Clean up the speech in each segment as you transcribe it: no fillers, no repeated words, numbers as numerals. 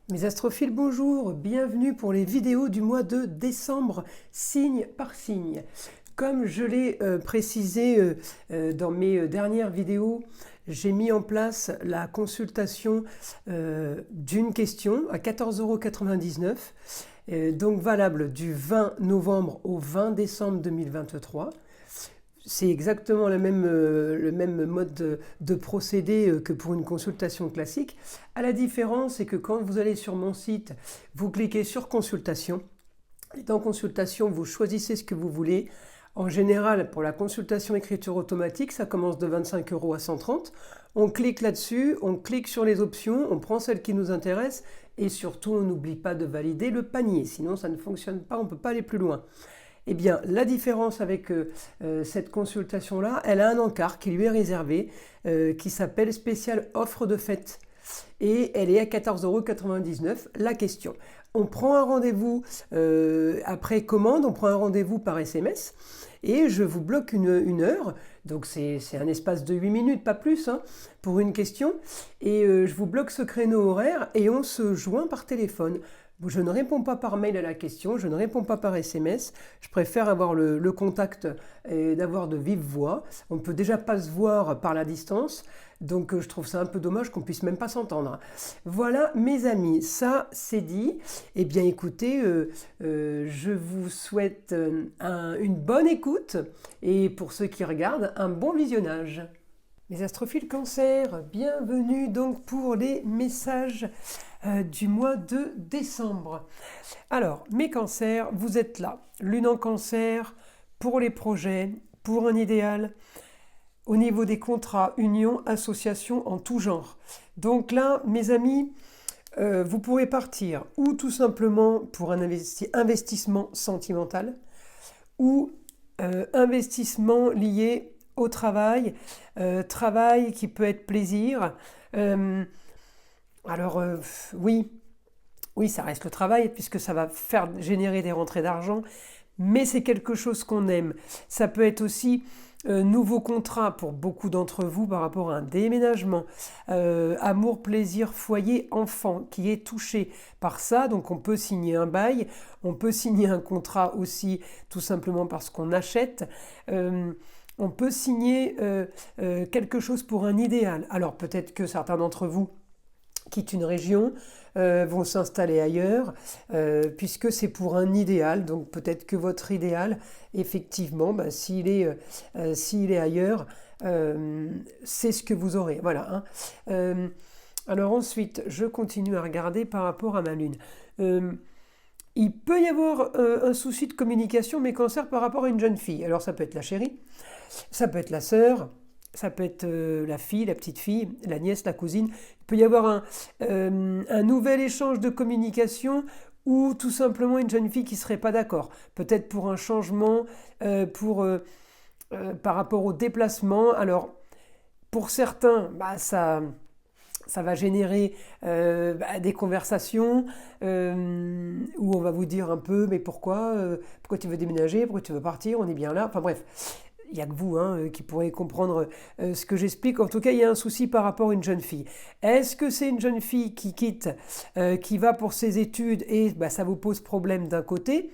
Mes astrophiles, bonjour, bienvenue pour les vidéos du mois de décembre, signe par signe. Comme je l'ai précisé dans mes dernières vidéos, j'ai mis en place la consultation d'une question à 14,99 €, donc valable du 20 novembre au 20 décembre 2023. C'est exactement le même mode de procédé que pour une consultation classique. À la différence, c'est que quand vous allez sur mon site, vous cliquez sur consultation. Et dans consultation, vous choisissez ce que vous voulez. En général, pour la consultation écriture automatique, ça commence de 25 € à 130 €. On clique là-dessus, on clique sur les options, on prend celle qui nous intéresse et surtout, on n'oublie pas de valider le panier. Sinon, ça ne fonctionne pas, on ne peut pas aller plus loin. Eh bien, la différence avec cette consultation-là, elle a un encart qui lui est réservé, qui s'appelle spécial offre de fête. Et elle est à 14,99 € la question. On prend un rendez-vous après commande, on prend un rendez-vous par SMS et je vous bloque une heure. Donc c'est un espace de 8 minutes, pas plus, hein, pour une question. Et je vous bloque ce créneau horaire et on se joint par téléphone. Je ne réponds pas par mail à la question, je ne réponds pas par SMS. Je préfère avoir le contact et d'avoir de vive voix. On ne peut déjà pas se voir par la distance, donc je trouve ça un peu dommage qu'on puisse même pas s'entendre. Voilà mes amis, ça c'est dit. Eh bien écoutez, je vous souhaite une bonne écoute et pour ceux qui regardent, un bon visionnage. Les astrophiles Cancer, bienvenue donc pour les messages du mois de décembre. Alors, mes cancers, vous êtes là. Lune en cancer, pour les projets, pour un idéal, au niveau des contrats, unions, associations en tout genre. Donc là, mes amis, vous pourrez partir ou tout simplement pour un investissement sentimental ou investissement lié au travail, travail qui peut être plaisir. Oui, ça reste le travail puisque ça va faire générer des rentrées d'argent, mais c'est quelque chose qu'on aime. Ça peut être aussi nouveau contrat pour beaucoup d'entre vous par rapport à un déménagement, amour, plaisir, foyer, enfant qui est touché par ça. Donc on peut signer un bail, on peut signer un contrat aussi tout simplement parce qu'on achète. On peut signer quelque chose pour un idéal. Alors peut-être que certains d'entre vous quittent une région, vont s'installer ailleurs, puisque c'est pour un idéal. Donc peut-être que votre idéal, effectivement, s'il est ailleurs, c'est ce que vous aurez. Voilà. Hein. Alors ensuite, je continue à regarder par rapport à ma lune. Il peut y avoir un souci de communication, mes cancers, par rapport à une jeune fille. Alors ça peut être la chérie, ça peut être la sœur, ça peut être la fille, la petite fille, la nièce, la cousine. Il peut y avoir un nouvel échange de communication ou tout simplement une jeune fille qui ne serait pas d'accord. Peut-être pour un changement, par rapport au déplacement. Alors, pour certains, ça va générer des conversations où on va vous dire un peu mais pourquoi tu veux déménager, pourquoi tu veux partir, on est bien là, enfin bref. Il n'y a que vous qui pourrez comprendre ce que j'explique. En tout cas, il y a un souci par rapport à une jeune fille. Est-ce que c'est une jeune fille qui quitte, qui va pour ses études et ça vous pose problème d'un côté,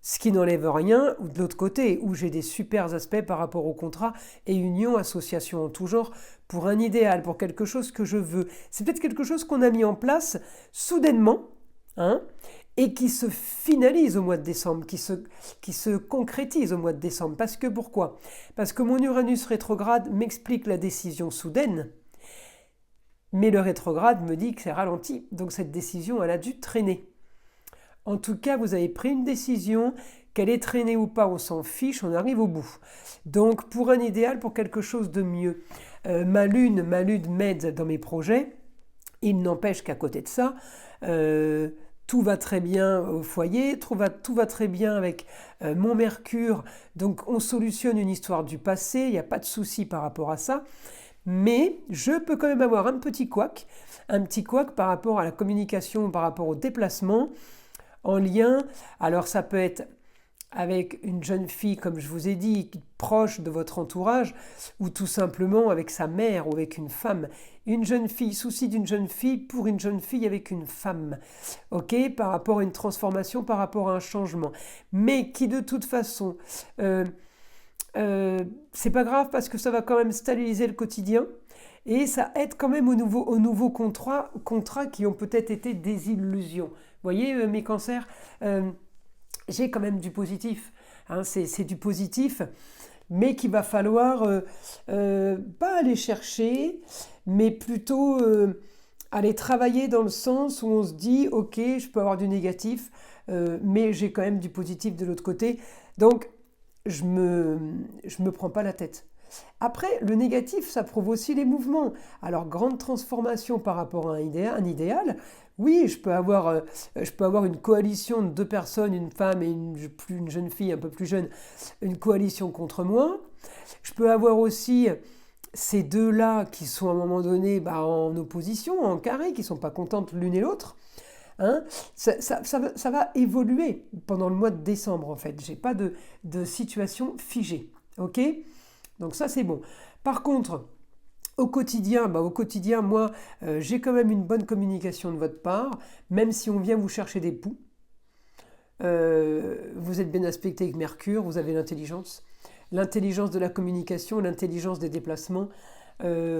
ce qui n'enlève rien, ou de l'autre côté, où j'ai des super aspects par rapport au contrat et union, association en tout genre, pour un idéal, pour quelque chose que je veux. C'est peut-être quelque chose qu'on a mis en place soudainement, hein, et qui se finalise au mois de décembre, qui se concrétise au mois de décembre. Parce que pourquoi ? Parce que mon Uranus rétrograde m'explique la décision soudaine, mais le rétrograde me dit que c'est ralenti, donc cette décision, elle a dû traîner. En tout cas, vous avez pris une décision, qu'elle est traînée ou pas, on s'en fiche, on arrive au bout. Donc pour un idéal, pour quelque chose de mieux. Ma lune m'aide dans mes projets, il n'empêche qu'à côté de ça, tout va très bien au foyer, tout va très bien avec mon Mercure. Donc on solutionne une histoire du passé, il n'y a pas de souci par rapport à ça. Mais je peux quand même avoir un petit couac par rapport à la communication, par rapport au déplacement en lien. Alors ça peut être avec une jeune fille, comme je vous ai dit, proche de votre entourage, ou tout simplement avec sa mère ou avec une femme. Une jeune fille, souci d'une jeune fille pour une jeune fille avec une femme, ok, par rapport à une transformation, par rapport à un changement. Mais qui de toute façon, c'est pas grave parce que ça va quand même stabiliser le quotidien. Et ça aide quand même aux nouveaux contrats qui ont peut-être été des illusions. Vous voyez, mes cancers, j'ai quand même du positif. Hein, c'est du positif, mais qu'il va falloir pas aller chercher, mais plutôt aller travailler dans le sens où on se dit, ok, je peux avoir du négatif, mais j'ai quand même du positif de l'autre côté. Donc, je me prends pas la tête. Après, le négatif, ça prouve aussi les mouvements. Alors, grande transformation par rapport à un idéal. Oui, je peux avoir une coalition de 2 personnes, une femme et une jeune fille un peu plus jeune, une coalition contre moi. Je peux avoir aussi ces deux-là qui sont à un moment donné en opposition, en carré, qui ne sont pas contentes l'une et l'autre. Hein, ça va évoluer pendant le mois de décembre en fait. Je n'ai pas de situation figée. Ok ? Donc ça c'est bon. Par contre, au quotidien, moi, j'ai quand même une bonne communication de votre part, même si on vient vous chercher des poux. Vous êtes bien aspecté avec Mercure, vous avez l'intelligence de la communication, l'intelligence des déplacements,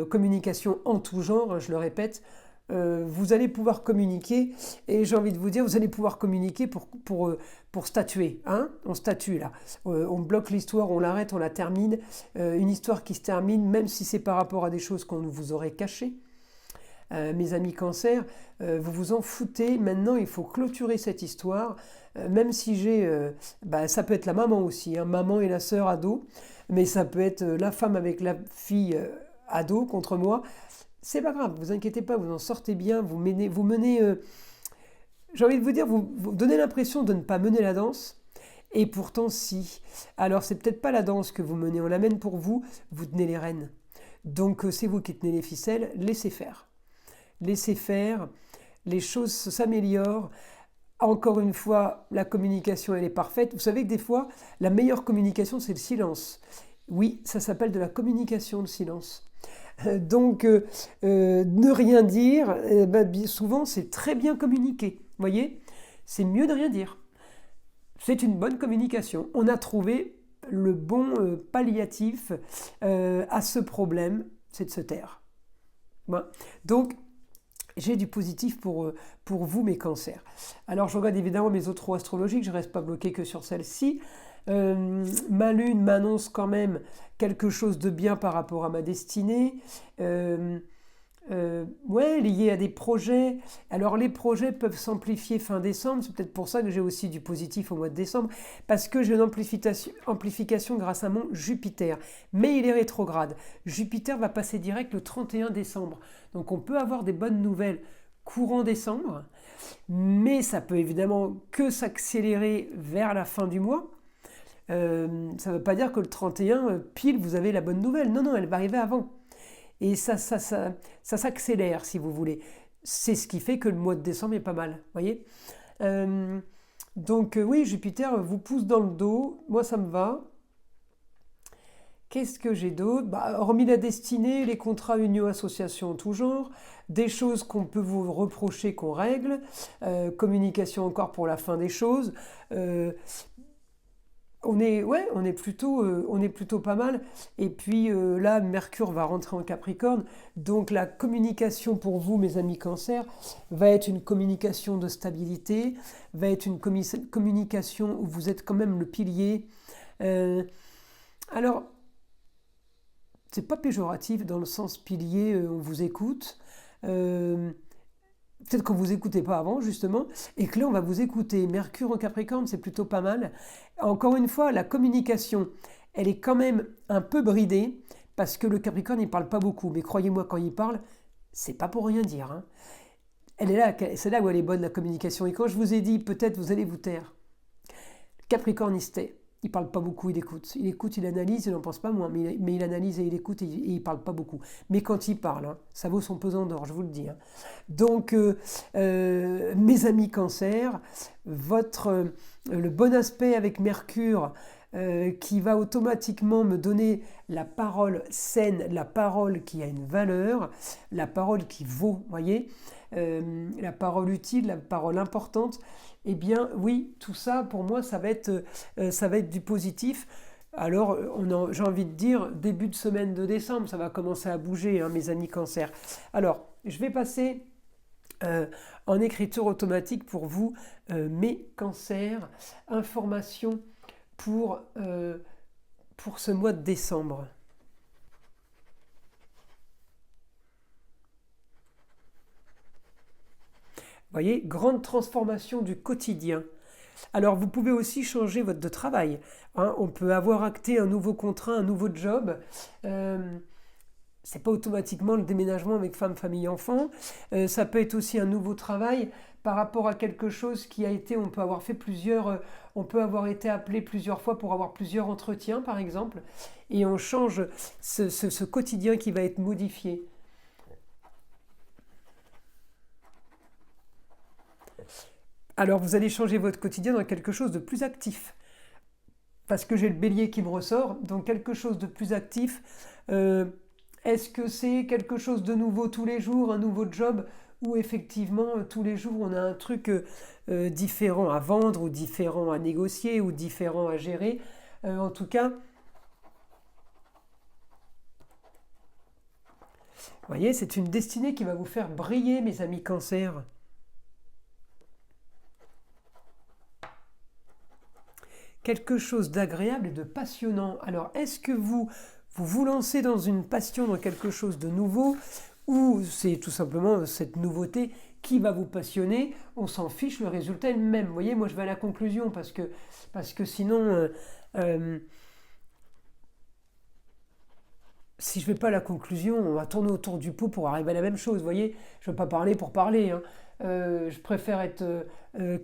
communication en tout genre, hein, je le répète. Vous allez pouvoir communiquer et j'ai envie de vous dire, vous allez pouvoir communiquer pour statuer. Hein, on statue là. On bloque l'histoire, on l'arrête, on la termine. Une histoire qui se termine, même si c'est par rapport à des choses qu'on vous aurait cachées. Mes amis cancer, vous vous en foutez. Maintenant, il faut clôturer cette histoire. Même si ça peut être la maman aussi, hein, maman et la sœur ado, mais ça peut être la femme avec la fille ado contre moi. C'est pas grave, vous inquiétez pas, vous en sortez bien, vous menez j'ai envie de vous dire, vous donnez l'impression de ne pas mener la danse, et pourtant si. Alors c'est peut-être pas la danse que vous menez, on la mène pour vous, vous tenez les rênes. Donc c'est vous qui tenez les ficelles, laissez faire. Laissez faire, les choses s'améliorent. Encore une fois, la communication elle est parfaite. Vous savez que des fois, la meilleure communication c'est le silence. Oui, ça s'appelle de la communication, le silence. Donc, ne rien dire, souvent c'est très bien communiqué. Vous voyez, c'est mieux de rien dire. C'est une bonne communication. On a trouvé le bon palliatif à ce problème, c'est de se taire. Bon. Donc, j'ai du positif pour vous, mes cancers. Alors, je regarde évidemment mes autres astrologiques, je ne reste pas bloqué que sur celle-ci. Ma lune m'annonce quand même quelque chose de bien par rapport à ma destinée, lié à des projets. Alors les projets peuvent s'amplifier fin décembre, c'est peut-être pour ça que j'ai aussi du positif au mois de décembre, parce que j'ai une amplification grâce à mon Jupiter, mais il est rétrograde. Jupiter va passer direct le 31 décembre, donc on peut avoir des bonnes nouvelles courant décembre, mais ça peut évidemment que s'accélérer vers la fin du mois. Ça ne veut pas dire que le 31, pile, vous avez la bonne nouvelle. Non, elle va arriver avant. Et ça s'accélère, si vous voulez. C'est ce qui fait que le mois de décembre est pas mal. Voyez. Donc, oui, Jupiter vous pousse dans le dos. Moi, ça me va. Qu'est-ce que j'ai d'autre ? Hormis la destinée, les contrats union association tout genre, des choses qu'on peut vous reprocher qu'on règle, communication encore pour la fin des choses. On est plutôt pas mal. Et puis là, Mercure va rentrer en Capricorne. Donc la communication pour vous, mes amis Cancer, va être une communication de stabilité, va être une communication où vous êtes quand même le pilier. Alors, c'est pas péjoratif dans le sens pilier, on vous écoute. Peut-être qu'on ne vous écoutait pas avant, justement, et que là, on va vous écouter. Mercure en Capricorne, c'est plutôt pas mal. Encore une fois, la communication, elle est quand même un peu bridée, parce que le Capricorne, il ne parle pas beaucoup. Mais croyez-moi, quand il parle, c'est pas pour rien dire. Hein. C'est là où elle est bonne, la communication. Et quand je vous ai dit, peut-être vous allez vous taire, Capricorne, il se tait. il parle pas beaucoup, il écoute. Il écoute, il analyse, il n'en pense pas moins, mais il analyse et il écoute et il parle pas beaucoup. Mais quand il parle, hein, ça vaut son pesant d'or, je vous le dis. Hein. Donc, mes amis Cancer, le bon aspect avec Mercure, qui va automatiquement me donner la parole saine, la parole qui a une valeur, la parole qui vaut, voyez, la parole utile, la parole importante. Eh bien, oui, tout ça, pour moi, ça va être du positif. Alors, j'ai envie de dire, début de semaine de décembre, ça va commencer à bouger, hein, mes amis Cancer. Alors, je vais passer en écriture automatique pour vous, mes Cancers, informations pour ce mois de décembre. Vous voyez, grande transformation du quotidien. Alors, vous pouvez aussi changer de travail. Hein. On peut avoir acté un nouveau contrat, un nouveau job. C'est pas automatiquement le déménagement avec femme, famille, enfant. Ça peut être aussi un nouveau travail par rapport à quelque chose qui a été, on peut avoir fait on peut avoir été appelé plusieurs fois pour avoir plusieurs entretiens, par exemple. Et on change ce quotidien qui va être modifié. Alors vous allez changer votre quotidien dans quelque chose de plus actif. Parce que j'ai le bélier qui me ressort, donc quelque chose de plus actif. Est-ce que c'est quelque chose de nouveau tous les jours, un nouveau job, ou effectivement tous les jours on a un truc différent à vendre, ou différent à négocier, ou différent à gérer. En tout cas, vous voyez, c'est une destinée qui va vous faire briller, mes amis Cancer. Quelque chose d'agréable et de passionnant. Alors, est-ce que vous lancez dans une passion, dans quelque chose de nouveau, ou c'est tout simplement cette nouveauté qui va vous passionner? On s'en fiche, le résultat est le même. Vous voyez, moi je vais à la conclusion parce que sinon, si je ne vais pas à la conclusion, on va tourner autour du pot pour arriver à la même chose. Vous voyez, je ne veux pas parler pour parler. Hein. Je préfère être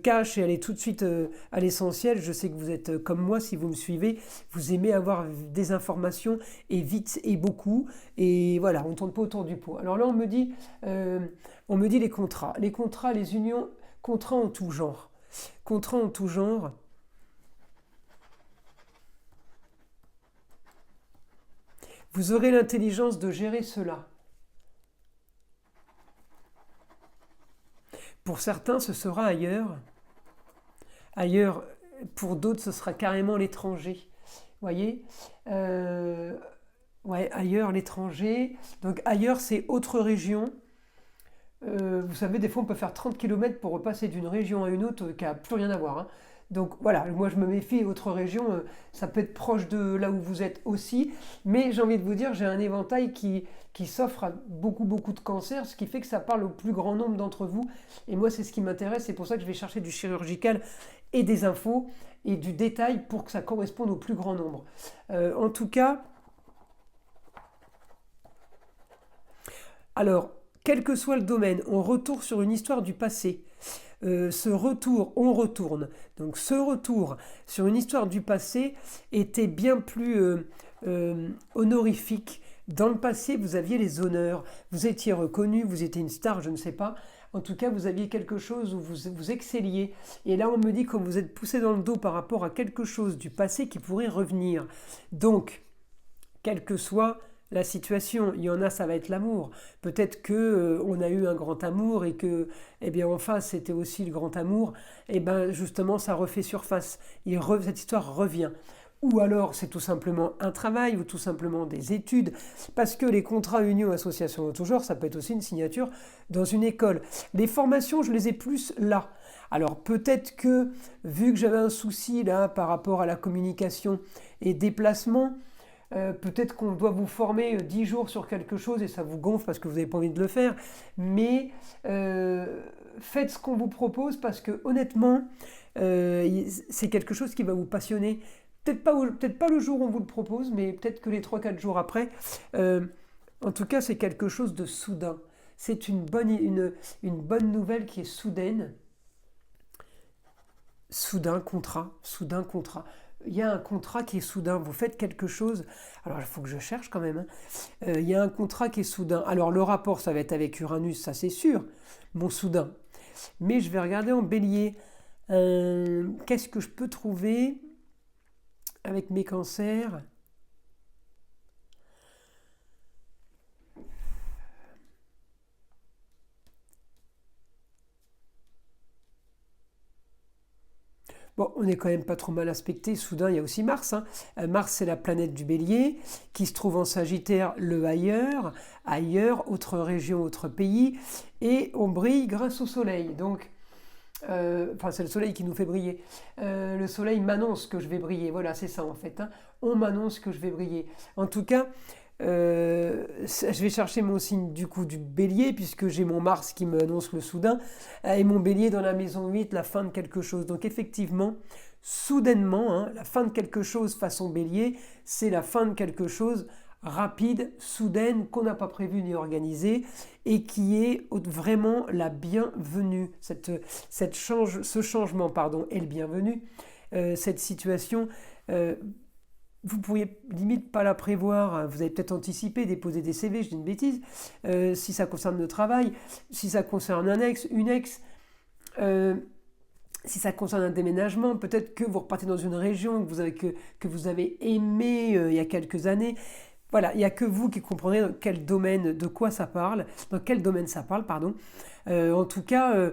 cash et aller tout de suite à l'essentiel. Je sais que vous êtes comme moi, si vous me suivez, vous aimez avoir des informations et vite et beaucoup. Et voilà, on ne tourne pas autour du pot. Alors là, on me dit les contrats. Les contrats, les unions, contrats en tout genre. Contrats en tout genre. Vous aurez l'intelligence de gérer cela. Pour certains, ce sera ailleurs. Ailleurs, pour d'autres, ce sera carrément l'étranger. Vous voyez ouais, ailleurs, l'étranger. Donc ailleurs, c'est autre région. Vous savez, des fois, on peut faire 30 km pour repasser d'une région à une autre qui n'a plus rien à voir. Hein. Donc voilà, moi je me méfie, autre région, ça peut être proche de là où vous êtes aussi. Mais j'ai envie de vous dire, j'ai un éventail qui s'offre à beaucoup de cancers, ce qui fait que ça parle au plus grand nombre d'entre vous. Et moi, c'est ce qui m'intéresse, c'est pour ça que je vais chercher du chirurgical et des infos et du détail pour que ça corresponde au plus grand nombre. En tout cas, alors, quel que soit le domaine, on retourne sur une histoire du passé. Ce retour, on retourne. Donc ce retour sur une histoire du passé était bien plus honorifique. Dans le passé, vous aviez les honneurs, vous étiez reconnu, vous étiez une star, je ne sais pas. En tout cas, vous aviez quelque chose où vous excelliez. Et là, on me dit que vous êtes poussé dans le dos par rapport à quelque chose du passé qui pourrait revenir. Donc, quel que soit la situation, il y en a, ça va être l'amour. Peut-être que on a eu un grand amour et que, eh bien, en face, c'était aussi le grand amour. Et ben, justement, ça refait surface. Cette histoire revient. Ou alors, c'est tout simplement un travail ou tout simplement des études. Parce que les contrats union, association de tout genre, ça peut être aussi une signature dans une école. Les formations, je les ai plus là. Alors peut-être que, vu que j'avais un souci là par rapport à la communication et déplacement, peut-être qu'on doit vous former 10 jours sur quelque chose et ça vous gonfle parce que vous n'avez pas envie de le faire. Mais faites ce qu'on vous propose parce que honnêtement, c'est quelque chose qui va vous passionner. Peut-être pas le jour où on vous le propose, mais peut-être que les 3-4 jours après. En tout cas, c'est quelque chose de soudain. C'est une bonne nouvelle qui est soudaine. Soudain contrat. il y a un contrat qui est soudain, vous faites quelque chose, alors il faut que je cherche quand même, hein. Il y a un contrat qui est soudain. Alors le rapport, ça va être avec Uranus, ça c'est sûr, mon soudain. Mais je vais regarder en bélier, qu'est-ce que je peux trouver avec mes cancers? Bon, on n'est quand même pas trop mal aspecté. Soudain, il y a aussi Mars, hein. Mars, c'est la planète du Bélier, qui se trouve en Sagittaire, le ailleurs, autre région, autre pays, et on brille grâce au Soleil. Donc, enfin, c'est le Soleil qui nous fait briller. Le Soleil m'annonce que je vais briller. Voilà, c'est ça en fait, hein. On m'annonce que je vais briller. En tout cas, je vais chercher mon signe du coup du Bélier, puisque j'ai mon Mars qui me annonce le soudain, et mon Bélier dans la maison 8, la fin de quelque chose. Donc effectivement, soudainement, hein, la fin de quelque chose façon Bélier, c'est la fin de quelque chose rapide, soudaine, qu'on n'a pas prévu ni organisé, et qui est vraiment la bienvenue. Ce changement est le bienvenu. Cette situation, vous pourriez limite pas la prévoir, vous avez peut-être anticipé, déposer des CV, je dis une bêtise, si ça concerne le travail, si ça concerne un ex, une ex, si ça concerne un déménagement, peut-être que vous repartez dans une région que vous avez aimée il y a quelques années. Voilà, il n'y a que vous qui comprenez dans quel domaine, de quoi ça parle, dans quel domaine ça parle, pardon. En tout cas,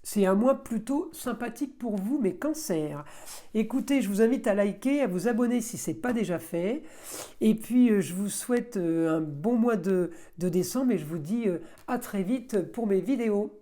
c'est un mois plutôt sympathique pour vous, mes cancers. Écoutez, je vous invite à liker, à vous abonner si ce n'est pas déjà fait. Et puis, je vous souhaite un bon mois de décembre et je vous dis à très vite pour mes vidéos.